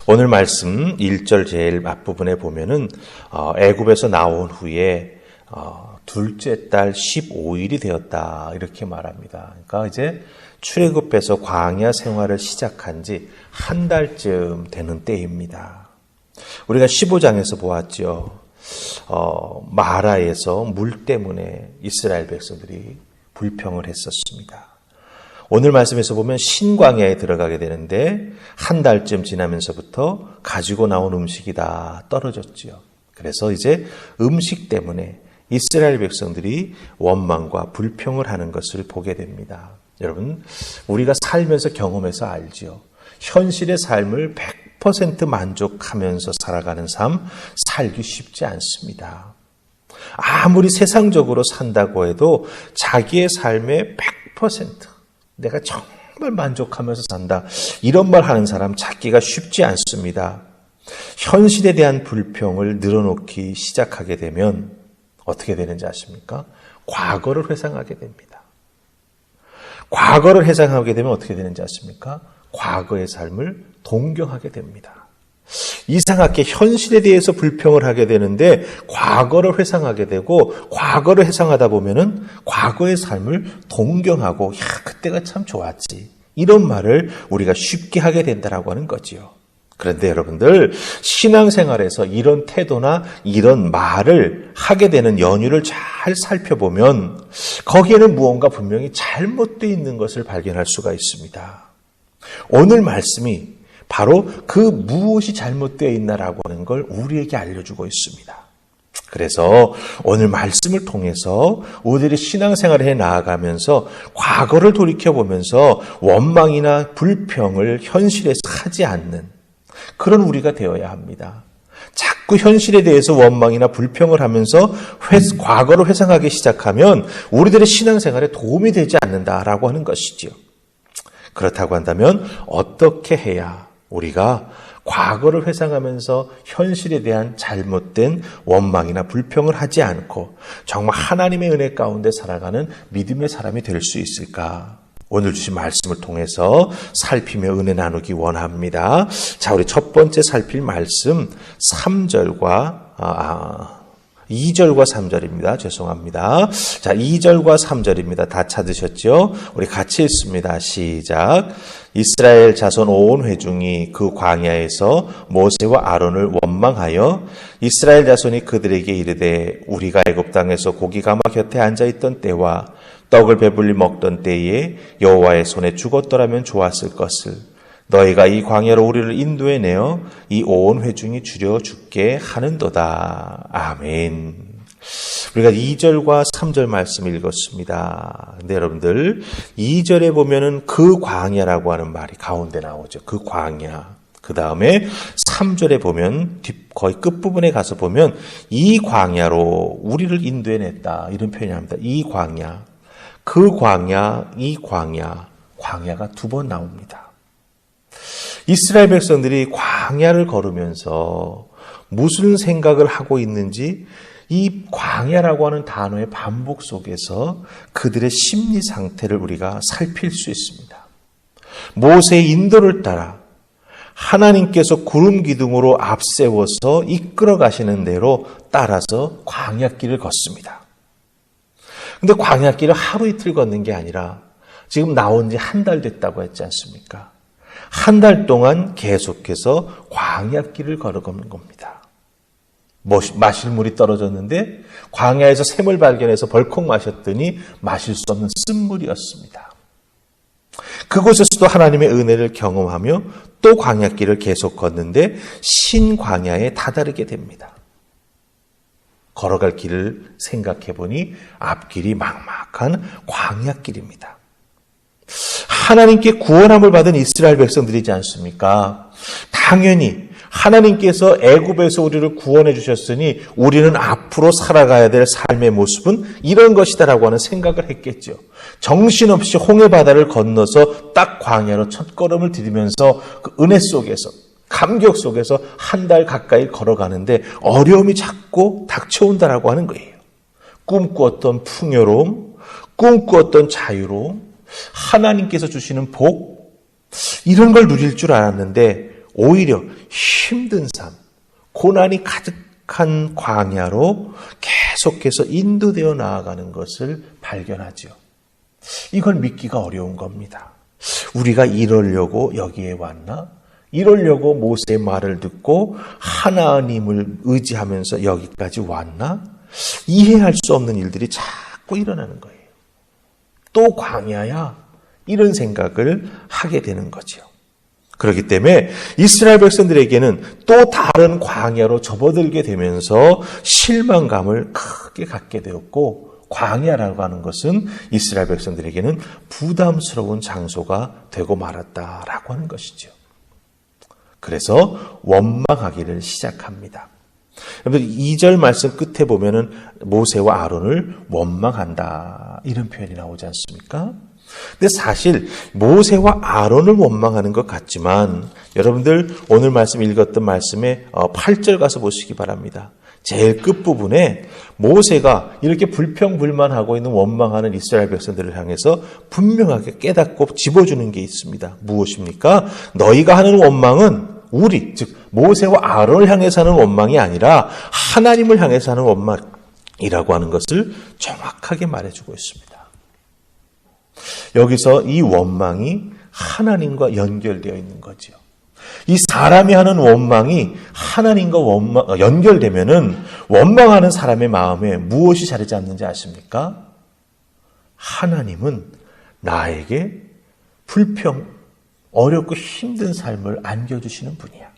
오늘 말씀 1절 제일 앞부분에 보면은 애굽에서 나온 후에 둘째 달 15일이 되었다 이렇게 말합니다. 그러니까 이제 출애굽해서 광야 생활을 시작한 지 한 달쯤 되는 때입니다. 우리가 15장에서 보았죠. 마라에서 물 때문에 이스라엘 백성들이 불평을 했었습니다. 오늘 말씀에서 보면 신광야에 들어가게 되는데 한 달쯤 지나면서부터 가지고 나온 음식이 다 떨어졌지요. 그래서 이제 음식 때문에 이스라엘 백성들이 원망과 불평을 하는 것을 보게 됩니다. 여러분, 우리가 살면서 경험해서 알지요. 현실의 삶을 100% 만족하면서 살아가는 삶, 살기 쉽지 않습니다. 아무리 세상적으로 산다고 해도 자기의 삶의 100% 내가 정말 만족하면서 산다. 이런 말 하는 사람 찾기가 쉽지 않습니다. 현실에 대한 불평을 늘어놓기 시작하게 되면 어떻게 되는지 아십니까? 과거를 회상하게 됩니다. 과거를 회상하게 되면 어떻게 되는지 아십니까? 과거의 삶을 동경하게 됩니다. 이상하게 현실에 대해서 불평을 하게 되는데 과거를 회상하게 되고 과거를 회상하다 보면은 과거의 삶을 동경하고 그때가 참 좋았지. 이런 말을 우리가 쉽게 하게 된다라고 하는 거지요. 그런데 여러분들 신앙생활에서 이런 태도나 이런 말을 하게 되는 연유를 잘 살펴보면 거기에는 무언가 분명히 잘못되어 있는 것을 발견할 수가 있습니다. 오늘 말씀이 바로 그 무엇이 잘못되어 있나라고 하는 걸 우리에게 알려주고 있습니다. 그래서 오늘 말씀을 통해서 우리들이 신앙생활을 해 나아가면서 과거를 돌이켜보면서 원망이나 불평을 현실에서 하지 않는 그런 우리가 되어야 합니다. 자꾸 현실에 대해서 원망이나 불평을 하면서 과거를 회상하기 시작하면 우리들의 신앙생활에 도움이 되지 않는다라고 하는 것이지요. 그렇다고 한다면 어떻게 해야 우리가 과거를 회상하면서 현실에 대한 잘못된 원망이나 불평을 하지 않고 정말 하나님의 은혜 가운데 살아가는 믿음의 사람이 될 수 있을까? 오늘 주신 말씀을 통해서 살피며 은혜 나누기 원합니다. 자, 우리 첫 번째 살필 말씀 2절과 3절입니다. 죄송합니다. 자, 2절과 3절입니다. 다 찾으셨죠? 우리 같이 읽습니다. 시작. 이스라엘 자손 온 회중이 그 광야에서 모세와 아론을 원망하여 이스라엘 자손이 그들에게 이르되 우리가 애굽 땅에서 고기 가마 곁에 앉아 있던 때와 떡을 배불리 먹던 때에 여호와의 손에 죽었더라면 좋았을 것을 너희가 이 광야로 우리를 인도해 내어 이 온 회중이 주려 죽게 하는도다. 아멘. 우리가 2절과 3절 말씀을 읽었습니다. 근데 여러분들 2절에 보면은 그 광야라고 하는 말이 가운데 나오죠. 그 광야. 그 다음에 3절에 보면 거의 끝부분에 가서 보면 이 광야로 우리를 인도해 냈다. 이런 표현이 합니다. 이 광야. 그 광야, 이 광야. 광야가 두 번 나옵니다. 이스라엘 백성들이 광야를 걸으면서 무슨 생각을 하고 있는지 이 광야라고 하는 단어의 반복 속에서 그들의 심리 상태를 우리가 살필 수 있습니다. 모세의 인도를 따라 하나님께서 구름 기둥으로 앞세워서 이끌어 가시는 대로 따라서 광야길을 걷습니다. 근데 광야길을 하루 이틀 걷는 게 아니라 지금 나온 지 한 달 됐다고 했지 않습니까? 한 달 동안 계속해서 광야길을 걸어가는 겁니다. 마실 물이 떨어졌는데 광야에서 샘을 발견해서 벌컥 마셨더니 마실 수 없는 쓴물이었습니다. 그곳에서도 하나님의 은혜를 경험하며 또 광야길을 계속 걷는데 신광야에 다다르게 됩니다. 걸어갈 길을 생각해 보니 앞길이 막막한 광야길입니다. 하나님께 구원함을 받은 이스라엘 백성들이지 않습니까? 당연히 하나님께서 애굽에서 우리를 구원해 주셨으니 우리는 앞으로 살아가야 될 삶의 모습은 이런 것이다라고 하는 생각을 했겠죠. 정신없이 홍해 바다를 건너서 딱 광야로 첫걸음을 디디면서 그 은혜 속에서 감격 속에서 한 달 가까이 걸어가는데 어려움이 자꾸 닥쳐온다라고 하는 거예요. 꿈꾸었던 풍요로움, 꿈꾸었던 자유로움, 하나님께서 주시는 복, 이런 걸 누릴 줄 알았는데 오히려 힘든 삶, 고난이 가득한 광야로 계속해서 인도되어 나아가는 것을 발견하죠. 이걸 믿기가 어려운 겁니다. 우리가 이러려고 여기에 왔나? 이러려고 모세의 말을 듣고 하나님을 의지하면서 여기까지 왔나? 이해할 수 없는 일들이 자꾸 일어나는 거예요. 또 광야야? 이런 생각을 하게 되는 거죠. 그렇기 때문에 이스라엘 백성들에게는 또 다른 광야로 접어들게 되면서 실망감을 크게 갖게 되었고, 광야라고 하는 것은 이스라엘 백성들에게는 부담스러운 장소가 되고 말았다라고 하는 것이죠. 그래서 원망하기를 시작합니다. 여러분 2절 말씀 끝에 보면은 모세와 아론을 원망한다 이런 표현이 나오지 않습니까? 근데 사실 모세와 아론을 원망하는 것 같지만 여러분들 오늘 말씀 읽었던 말씀에 8절 가서 보시기 바랍니다. 제일 끝부분에 모세가 이렇게 불평불만하고 있는 원망하는 이스라엘 백성들을 향해서 분명하게 깨닫고 집어주는 게 있습니다. 무엇입니까? 너희가 하는 원망은 우리, 즉 모세와 아론을 향해서 하는 원망이 아니라 하나님을 향해서 하는 원망이라고 하는 것을 정확하게 말해주고 있습니다. 여기서 이 원망이 하나님과 연결되어 있는 거죠. 이 사람이 하는 원망이 하나님과 연결되면은 원망하는 사람의 마음에 무엇이 자리 잡는지 아십니까? 하나님은 나에게 어렵고 힘든 삶을 안겨주시는 분이야.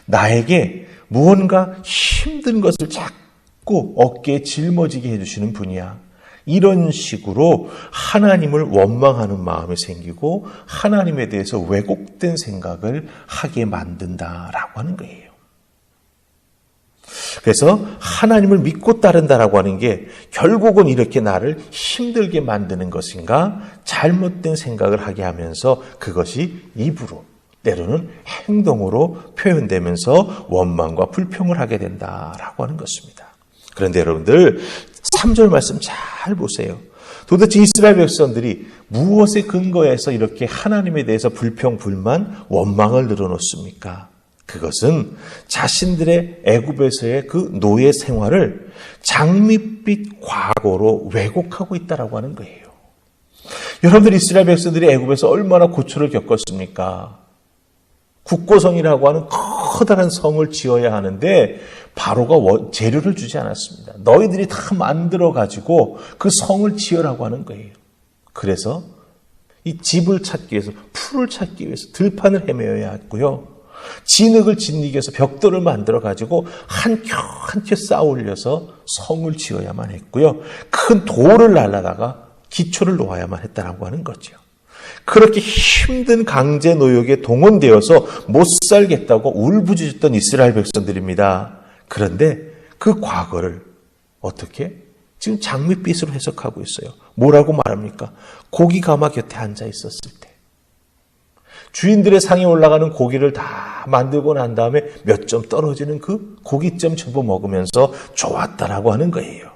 나에게 무언가 힘든 것을 자꾸 어깨에 짊어지게 해주시는 분이야. 이런 식으로 하나님을 원망하는 마음이 생기고 하나님에 대해서 왜곡된 생각을 하게 만든다라고 하는 거예요. 그래서 하나님을 믿고 따른다라고 하는 게 결국은 이렇게 나를 힘들게 만드는 것인가 잘못된 생각을 하게 하면서 그것이 입으로 때로는 행동으로 표현되면서 원망과 불평을 하게 된다라고 하는 것입니다. 그런데 여러분들 3절 말씀 잘 보세요. 도대체 이스라엘 백성들이 무엇에 근거해서 이렇게 하나님에 대해서 불평, 불만, 원망을 늘어놓습니까? 그것은 자신들의 애굽에서의 그 노예 생활을 장밋빛 과거로 왜곡하고 있다라고 하는 거예요. 여러분들 이스라엘 백성들이 애굽에서 얼마나 고초를 겪었습니까? 국고성이라고 하는 커다란 성을 지어야 하는데 바로가 재료를 주지 않았습니다. 너희들이 다 만들어가지고 그 성을 지으라고 하는 거예요. 그래서 이 집을 찾기 위해서, 풀을 찾기 위해서 들판을 헤매어야 했고요. 진흙을 짓기 위해서 벽돌을 만들어가지고 한 켜 쌓아 올려서 성을 지어야만 했고요. 큰 돌을 날라다가 기초를 놓아야만 했다라고 하는 거죠. 그렇게 힘든 강제 노역에 동원되어서 못 살겠다고 울부짖었던 이스라엘 백성들입니다. 그런데 그 과거를 어떻게? 지금 장밋빛으로 해석하고 있어요. 뭐라고 말합니까? 고기 가마 곁에 앉아 있었을 때. 주인들의 상에 올라가는 고기를 다 만들고 난 다음에 몇 점 떨어지는 그 고기점 접어 먹으면서 좋았다라고 하는 거예요.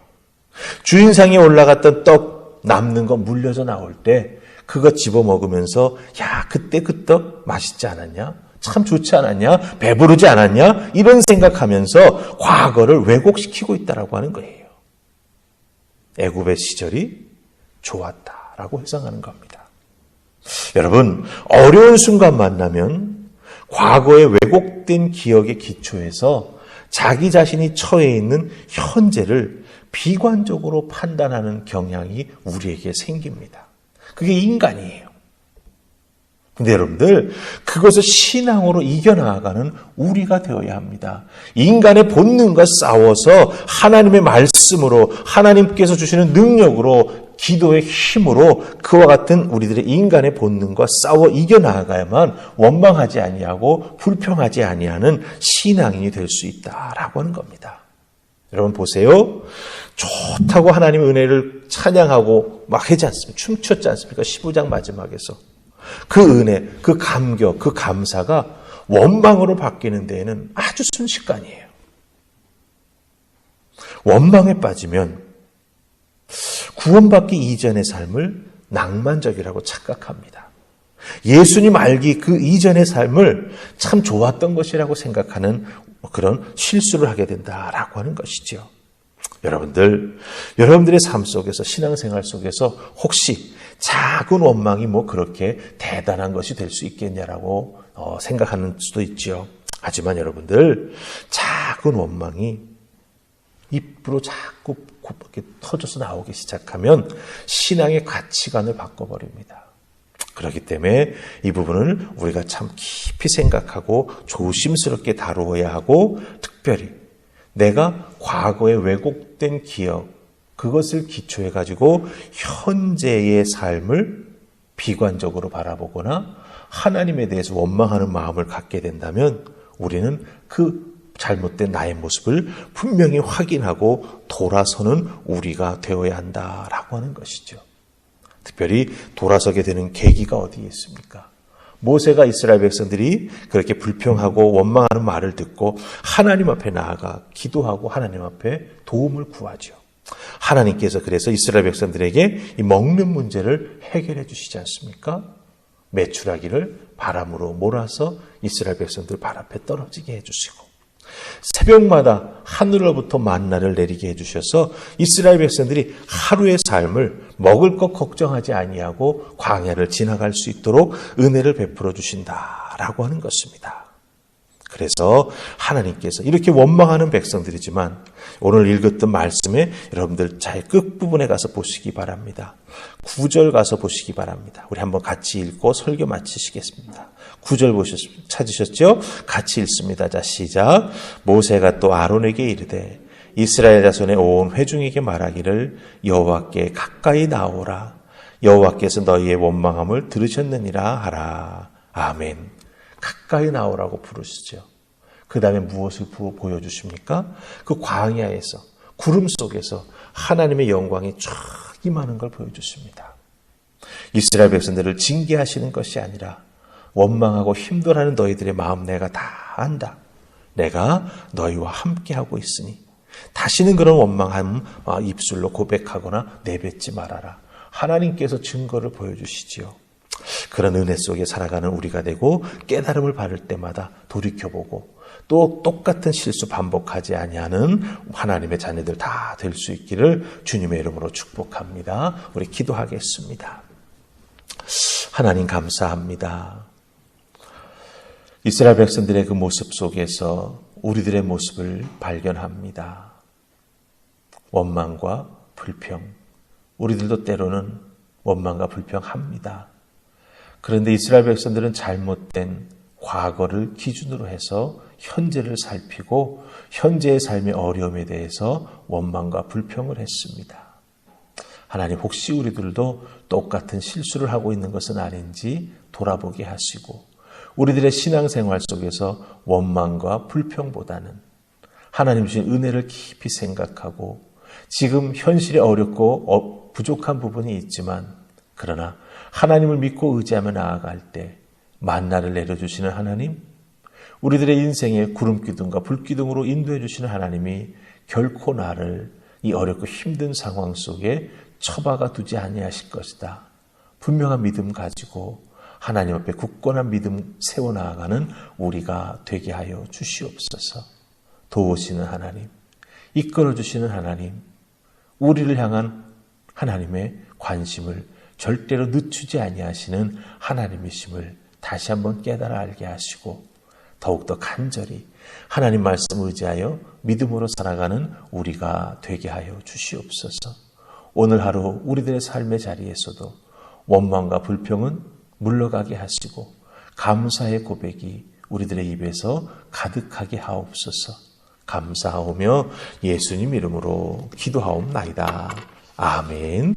주인 상에 올라갔던 떡 남는 거 물려져 나올 때 그거 집어 먹으면서 야 그때 그 떡 맛있지 않았냐? 참 좋지 않았냐? 배부르지 않았냐? 이런 생각하면서 과거를 왜곡시키고 있다라고 하는 거예요. 애굽의 시절이 좋았다라고 해석하는 겁니다. 여러분 어려운 순간 만나면 과거의 왜곡된 기억의 기초에서 자기 자신이 처해 있는 현재를 비관적으로 판단하는 경향이 우리에게 생깁니다. 그게 인간이에요. 근데 여러분들 그것을 신앙으로 이겨나가는 우리가 되어야 합니다. 인간의 본능과 싸워서 하나님의 말씀으로 하나님께서 주시는 능력으로 기도의 힘으로 그와 같은 우리들의 인간의 본능과 싸워 이겨나가야만 원망하지 아니하고 불평하지 아니하는 신앙인이 될 수 있다라고 하는 겁니다. 여러분 보세요. 좋다고 하나님의 은혜를 찬양하고 막 하지 않습니까? 춤췄지 않습니까? 15장 마지막에서. 그 은혜, 그 감격, 그 감사가 원망으로 바뀌는 데에는 아주 순식간이에요. 원망에 빠지면 구원받기 이전의 삶을 낭만적이라고 착각합니다. 예수님 알기 그 이전의 삶을 참 좋았던 것이라고 생각하는 그런 실수를 하게 된다라고 하는 것이죠. 여러분들의 삶 속에서, 신앙생활 속에서 혹시 작은 원망이 그렇게 대단한 것이 될 수 있겠냐라고 생각하는 수도 있죠. 하지만 여러분들, 작은 원망이 입으로 자꾸 이렇게 터져서 나오기 시작하면 신앙의 가치관을 바꿔버립니다. 그렇기 때문에 이 부분을 우리가 참 깊이 생각하고 조심스럽게 다루어야 하고, 특별히 내가 과거에 왜곡된 기억, 그것을 기초해 가지고 현재의 삶을 비관적으로 바라보거나 하나님에 대해서 원망하는 마음을 갖게 된다면 우리는 그 잘못된 나의 모습을 분명히 확인하고 돌아서는 우리가 되어야 한다라고 하는 것이죠. 특별히 돌아서게 되는 계기가 어디에 있습니까? 모세가 이스라엘 백성들이 그렇게 불평하고 원망하는 말을 듣고 하나님 앞에 나아가 기도하고 하나님 앞에 도움을 구하죠. 하나님께서 그래서 이스라엘 백성들에게 이 먹는 문제를 해결해 주시지 않습니까? 메추라기를 바람으로 몰아서 이스라엘 백성들 발 앞에 떨어지게 해주시고, 새벽마다 하늘로부터 만나를 내리게 해주셔서 이스라엘 백성들이 하루의 삶을 먹을 것 걱정하지 아니하고 광야를 지나갈 수 있도록 은혜를 베풀어 주신다라고 하는 것입니다. 그래서 하나님께서 이렇게 원망하는 백성들이지만 오늘 읽었던 말씀에 여러분들 잘 끝부분에 가서 보시기 바랍니다. 9절 가서 보시기 바랍니다. 우리 한번 같이 읽고 설교 마치시겠습니다. 9절 찾으셨죠? 같이 읽습니다. 자, 시작. 모세가 또 아론에게 이르되 이스라엘 자손의 온 회중에게 말하기를 여호와께 가까이 나오라. 여호와께서 너희의 원망함을 들으셨느니라 하라. 아멘. 가까이 나오라고 부르시죠. 그 다음에 무엇을 보여주십니까? 그 광야에서, 구름 속에서 하나님의 영광이 쫙 임하는 걸 보여주십니다. 이스라엘 백성들을 징계하시는 것이 아니라 원망하고 힘들어하는 너희들의 마음 내가 다 안다. 내가 너희와 함께하고 있으니 다시는 그런 원망함 입술로 고백하거나 내뱉지 말아라. 하나님께서 증거를 보여주시지요. 그런 은혜 속에 살아가는 우리가 되고 깨달음을 받을 때마다 돌이켜보고 또 똑같은 실수 반복하지 아니하는 하나님의 자녀들 다 될 수 있기를 주님의 이름으로 축복합니다. 우리 기도하겠습니다. 하나님 감사합니다. 이스라엘 백성들의 그 모습 속에서 우리들의 모습을 발견합니다. 원망과 불평, 우리들도 때로는 원망과 불평합니다. 그런데 이스라엘 백성들은 잘못된 과거를 기준으로 해서 현재를 살피고 현재의 삶의 어려움에 대해서 원망과 불평을 했습니다. 하나님, 혹시 우리들도 똑같은 실수를 하고 있는 것은 아닌지 돌아보게 하시고 우리들의 신앙생활 속에서 원망과 불평보다는 하나님 주신 은혜를 깊이 생각하고 지금 현실이 어렵고 부족한 부분이 있지만 그러나 하나님을 믿고 의지하며 나아갈 때 만나를 내려주시는 하나님, 우리들의 인생의 구름기둥과 불기둥으로 인도해 주시는 하나님이 결코 나를 이 어렵고 힘든 상황 속에 처박아 두지 아니하실 것이다. 분명한 믿음 가지고 하나님 앞에 굳건한 믿음 세워나가는 우리가 되게 하여 주시옵소서. 도우시는 하나님, 이끌어 주시는 하나님, 우리를 향한 하나님의 관심을 절대로 늦추지 아니하시는 하나님이심을 다시 한번 깨달아 알게 하시고 더욱더 간절히 하나님 말씀 의지하여 믿음으로 살아가는 우리가 되게 하여 주시옵소서. 오늘 하루 우리들의 삶의 자리에서도 원망과 불평은 물러가게 하시고 감사의 고백이 우리들의 입에서 가득하게 하옵소서. 감사하오며 예수님 이름으로 기도하옵나이다. 아멘.